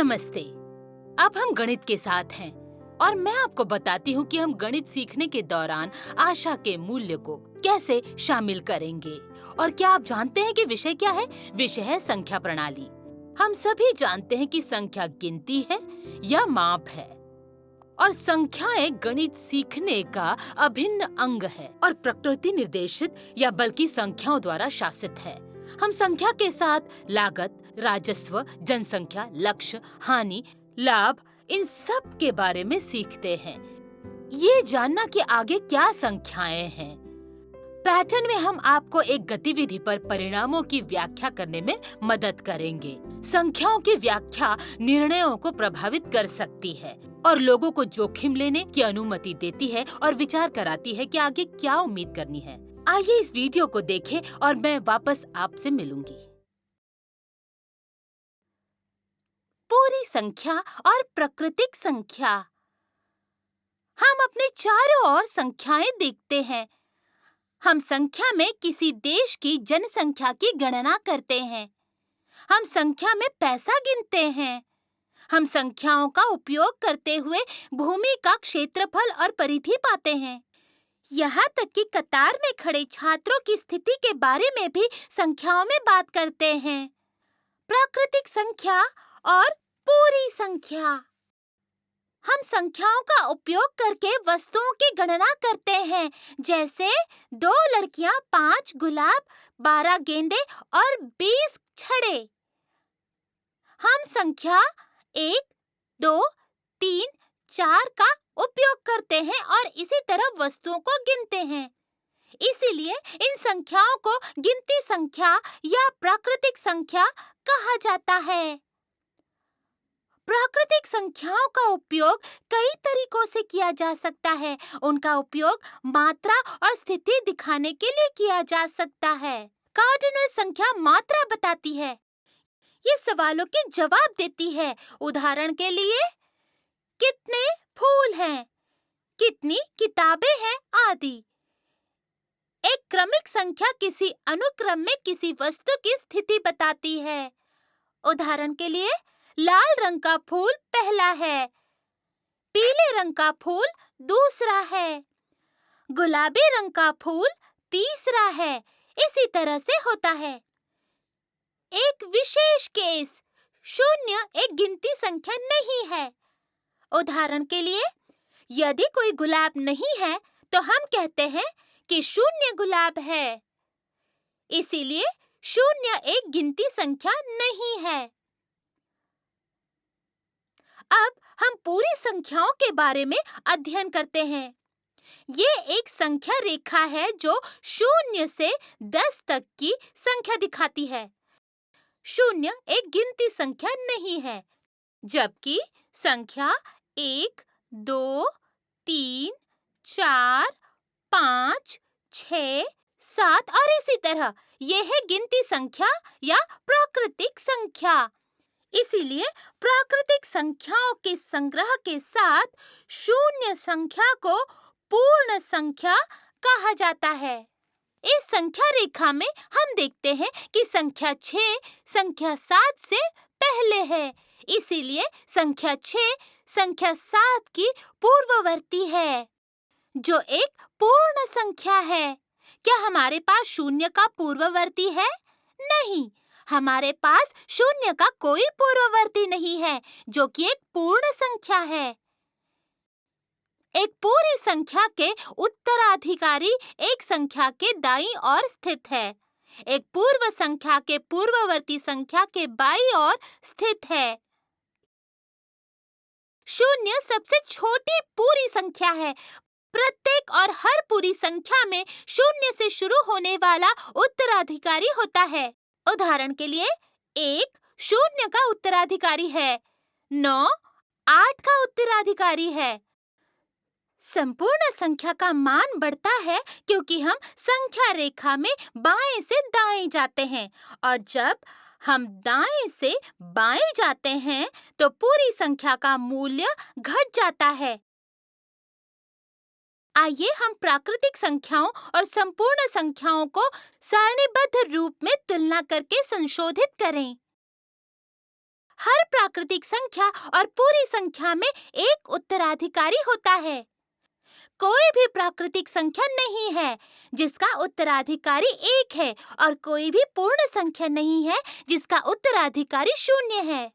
नमस्ते। अब हम गणित के साथ हैं और मैं आपको बताती हूँ कि हम गणित सीखने के दौरान आशा के मूल्य को कैसे शामिल करेंगे। और क्या आप जानते हैं कि विषय क्या है? विषय है संख्या प्रणाली। हम सभी जानते हैं कि संख्या गिनती है या माप है और संख्याएं गणित सीखने का अभिन्न अंग है और प्रकृति निर्देशित या बल्कि संख्याओं द्वारा शासित है। हम संख्या के साथ लागत, राजस्व, जनसंख्या, लक्ष्य, हानि, लाभ, इन सब के बारे में सीखते हैं। ये जानना कि आगे क्या संख्याएं हैं। पैटर्न में हम आपको एक गतिविधि पर परिणामों की व्याख्या करने में मदद करेंगे। संख्याओं की व्याख्या निर्णयों को प्रभावित कर सकती है और लोगों को जोखिम लेने की अनुमति देती है और विचार कराती है कि आगे क्या उम्मीद करनी है। आइए इस वीडियो को देखें और मैं वापस आपसे मिलूंगी। पूरी संख्या और प्राकृतिक संख्या। हम अपने चारों ओर संख्याएं देखते हैं। हम संख्या में किसी देश की जनसंख्या की गणना करते हैं। हम संख्या में पैसा गिनते हैं। हम संख्याओं का उपयोग करते हुए भूमि का क्षेत्रफल और परिधि पाते हैं। यहाँ तक कि कतार में खड़े छात्रों की स्थिति के बारे में भी संख्याओं में बात करते हैं। प्राकृतिक संख्या और पूरी संख्या। हम संख्याओं का उपयोग करके वस्तुओं की गणना करते हैं, जैसे 2 लड़कियां, 5 गुलाब, 12 गेंदे और 20 छड़े। हम संख्या 1, 2, 3, 4 का उपयोग करते हैं और इसी तरह वस्तुओं को गिनते हैं। इसीलिए इन संख्याओं को गिनती संख्या या प्राकृतिक संख्या कहा जाता है। प्राकृतिक संख्याओं का उपयोग कई तरीकों से किया जा सकता है। उनका उपयोग मात्रा और स्थिति दिखाने के लिए किया जा सकता है। कार्डिनल संख्या मात्रा बताती है। ये सवालों के जवाब देती है। उदाहरण के लिए, कितने फूल हैं, कितनी किताबें हैं आदि। एक क्रमिक संख्या किसी अनुक्रम में किसी वस्तु की स्थिति बताती है। उदाहरण के लिए, लाल रंग का फूल पहला है, पीले रंग का फूल दूसरा है, गुलाबी रंग का फूल तीसरा है। इसी तरह से होता है। एक विशेष केस, 0 एक गिनती संख्या नहीं है। उदाहरण के लिए, यदि कोई गुलाब नहीं है तो हम कहते हैं कि 0 गुलाब है। इसीलिए 0 एक गिनती संख्या नहीं है। अब हम पूरी संख्याओं के बारे में अध्ययन करते हैं। ये एक संख्या रेखा है जो 0 से 10 तक की संख्या दिखाती है। 0 एक गिनती संख्या नहीं है, जबकि संख्या 1, 2, 3, 4, 5, 6, 7 और इसी तरह यह है गिनती संख्या या प्राकृतिक संख्या। इसीलिए प्राकृतिक संख्याओं के संग्रह के साथ 0 संख्या को पूर्ण संख्या कहा जाता है। इस संख्या रेखा में हम देखते हैं कि संख्या 6 संख्या 7 से पहले है। इसीलिए संख्या 6 संख्या 7 की पूर्ववर्ती है, जो एक पूर्ण संख्या है। क्या हमारे पास 0 का पूर्ववर्ती है? नहीं, हमारे पास 0 का कोई पूर्ववर्ती नहीं है, जो कि एक पूर्ण संख्या है। एक पूरी संख्या के उत्तराधिकारी एक संख्या के दाईं ओर स्थित है। एक पूर्व संख्या के पूर्ववर्ती संख्या के बाईं ओर स्थित है। 0 सबसे छोटी पूरी संख्या है। प्रत्येक और हर पूरी संख्या में 0 से शुरू होने वाला उत्तराधिकारी होता है। उदाहरण के लिए, 1 0 का उत्तराधिकारी है, 9 8 का उत्तराधिकारी है। संपूर्ण संख्या का मान बढ़ता है क्योंकि हम संख्या रेखा में बाएं से दाएं जाते हैं, और जब हम दाएं से बाएं जाते हैं तो पूरी संख्या का मूल्य घट जाता है। आइए हम प्राकृतिक संख्याओं और संपूर्ण संख्याओं को सारणीबद्ध रूप में तुलना करके संशोधित करें। हर प्राकृतिक संख्या और पूरी संख्या में एक उत्तराधिकारी होता है। कोई भी प्राकृतिक संख्या नहीं है जिसका उत्तराधिकारी 1 है और कोई भी पूर्ण संख्या नहीं है जिसका उत्तराधिकारी 0 है।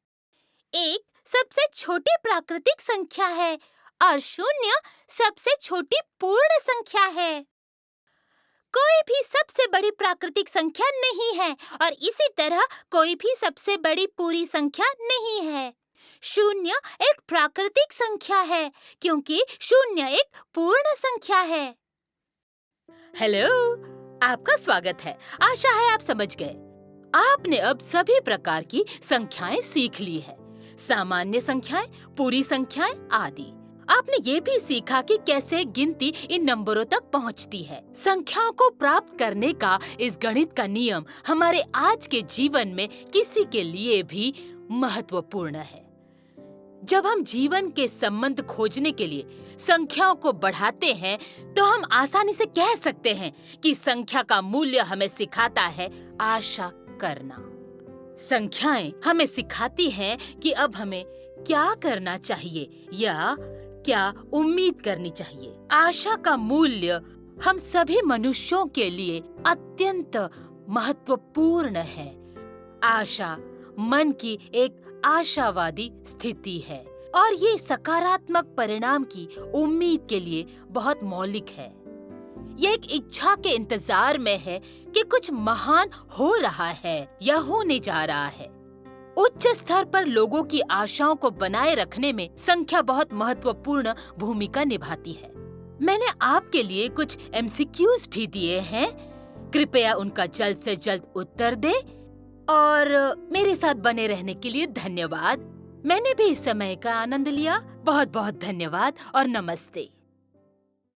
1 सबसे छोटी प्राकृतिक संख्या है और 0 सबसे छोटी पूर्ण संख्या है। कोई भी सबसे बड़ी प्राकृतिक संख्या नहीं है और इसी तरह कोई भी सबसे बड़ी पूरी संख्या नहीं है। 0 एक प्राकृतिक संख्या है क्योंकि 0 एक पूर्ण संख्या है। हेलो, आपका स्वागत है। आशा है आप समझ गए। आपने अब सभी प्रकार की संख्याएं सीख ली है, सामान्य संख्याएं, पूरी संख्याएं आदि। आपने ये भी सीखा कि कैसे गिनती इन नंबरों तक पहुंचती है। संख्याओं को प्राप्त करने का इस गणित का नियम हमारे आज के जीवन में किसी के लिए भी महत्वपूर्ण है। जब हम जीवन के संबंध खोजने के लिए संख्याओं को बढ़ाते हैं, तो हम आसानी से कह सकते हैं कि संख्या का मूल्य हमें सिखाता है आशा करना। संख्याएं हमें सिखाती हैं कि अब हमें क्या करना चाहिए या क्या उम्मीद करनी चाहिए। आशा का मूल्य हम सभी मनुष्यों के लिए अत्यंत महत्वपूर्ण है। आशा मन की एक आशावादी स्थिति है और ये सकारात्मक परिणाम की उम्मीद के लिए बहुत मौलिक है। ये एक इच्छा के इंतजार में है कि कुछ महान हो रहा है या होने जा रहा है। उच्च स्तर पर लोगों की आशाओं को बनाए रखने में संख्या बहुत महत्वपूर्ण भूमिका निभाती है। मैंने आपके लिए कुछ MCQs भी दिए हैं। कृपया उनका जल्द से जल्द उत्तर दें और मेरे साथ बने रहने के लिए धन्यवाद। मैंने भी इस समय का आनंद लिया। बहुत बहुत धन्यवाद और नमस्ते।